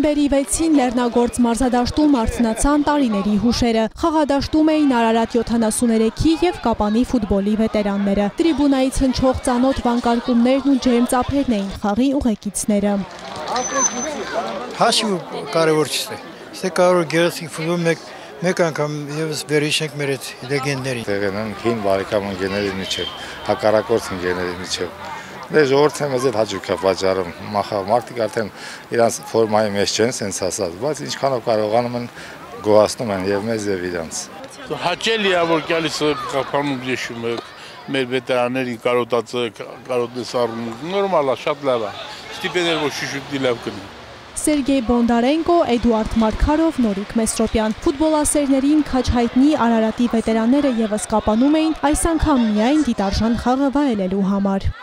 Նոյեմբերի 6-ին Լեռնագործ մարզադաշտում արցնացան տարիների հուշերը։ Խաղադաշտում էին Արարատ 73-ի և Կապանի ֆուտբոլի վետերանները։ Տրիբունայից հնչող ծանոթ վանկարկումներն ու ջերմ ծափերն էին խաղի ուղեկիցները։ Հաշիվ կարևոր չէ։ Ստե կարող գեղեցիկ ֆուտբոլ մեկ անգամ եւս վերհիշենք մեր այդ լեգենդներին։ Տեղն են հին բարեկամ ընկերների միջև, հակառակորդ ընկերների միջև։ Դե ժողովուրդը մեզ էլ հաճույք է վաճառում, մարդիկ արդեն իրանց ֆորմայի մեջ չեն սենց ասած, բայց ինչքանով կարողանում են գոհացնում են եւ մեզ եւ իրանց։ Հաճելի է որ գալիս Կապանում յեշում է մեր վետերաններին կարոտես առնում, նորմալ է, շատ լավ է։ Ստիպեներ որ շուշուտի լավ կնի։ Սերգեյ Բոնդարենկո, Էդուարդ Մարկարով, Նորիկ Մեսրոպյան։ Ֆուտբոլասերներին քաջ հայտնի Արարատի վետերանները եւս Կապանում էին այս անգամ միայն դիտարժան խաղը վայելելու համար։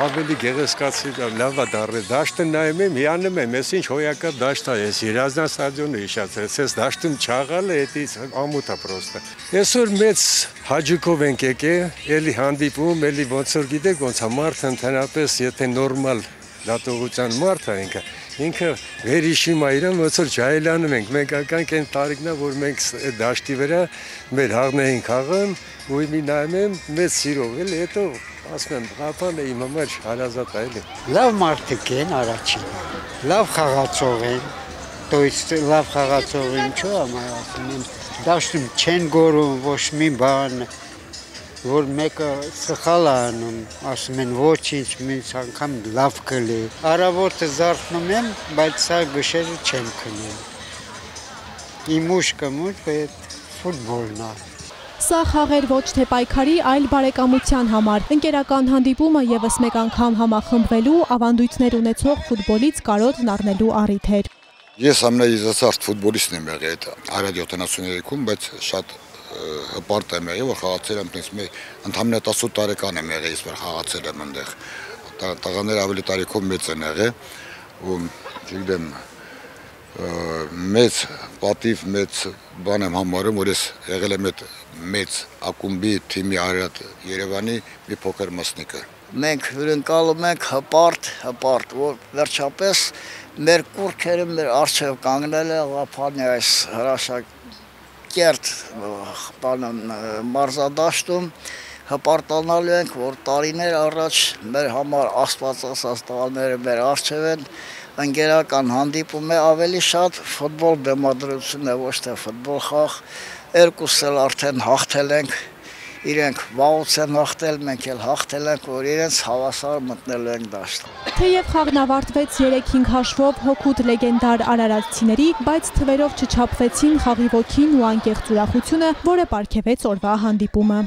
Ավելի գեղեցկացի լավ է դառել, դաշտը նայում եմ, հիանում եմ, ես ինչ հոյակապ դաշտ է, ես Երազնա ստադիոնը հիշացրեց, ես դաշտում չաղալը, էդից ամուտ է պրոստը։ Այսօր մեծ հաճույքով ենք եկել, էլի հանդիպում, էլի ոնց որ գիտեք, ոնց է մարդը ընդհանրապես, եթե նորմալ դատողության մարդ է ինքը վերհիշում է իրան, ոնց որ ջահելանում ենք, մենք ականք այն տարիքն է, որ մենք այդ դաշտի վրա մեր հաղն էին խաղում, ու մի նայում եմ մեծ սիրով, էլի հետո ասում եմ, Ղափանը իմ համար հարազատ է էլի։ Լավ մարդիկ են առաջին, լավ խաղացող են, լավ խաղացող ինչու համար ասում եմ, դաշտում չեն գորում ոչ մի բան, որ մեկը սխալ է անում, ասում են ոչինչ, մինչ անգամ լավ կլի։ Առավոտը զարթնում եմ, բայց սա գիշերը չեմ քնում։ Իմ ուշքը ֆուտբոլն է։ Սա խաղեր ոչ թե պայքարի, այլ բարեկամության համար։ Ընկերական հանդիպումը եւս մեկ անգամ համախմբվելու, ավանդույթներ ունեցող ֆուտբոլից կարոտն առնելու առիթ էր։ Ես ամենաիզացարդ ֆուտբոլիստ եմ եղել այդ Արարատ 73-ում, բայց շատ հպարտ եմ եղել, որ խաղացել եմ, ընդամենը 18 տարեկան եմ եղել, ես որ խաղացել եմ այնտեղ։ Տղաները ավելի տարիքով մեծ են եղել, ու չգիտեմ մեծ պատիվ, մեծ բան եմ համարում, որ ես եղել եմ այդ մեծ ակումբի թիմի Արարատ Երևանի մի փոքր մասնիկը։ Մենք հյուրընկալում ենք հպարտ, որ վերջապես մեր կուռքերը մեր առջև կանգնել է Ղափանի այս հրաշակերտ մարզադաշտում, հպարտանալու ենք, որ տարիներ առաջ մեր համար Աստված ասած տղաները մեր առջև են, ընկերական հանդիպում է ավելի շատ ֆուտբոլ բեմադրություն է, ոչ թե ֆուտբոլ խաղ, երկուս էլ արդեն հաղթել ենք, իրենք վաղուց են հաղթել, մենք էլ հաղթել ենք, որ իրենց հավասար մտնելու ենք դաշտ։ Թեև խաղն ավարտվեց 3-5 հաշվով հօգուտ լեգենդար արարատցիների, բայց թվերով չչափվեցին խաղի ոգին ու անկեղծ ուրախությունը, որը պարգևեց օրվա հանդիպումը։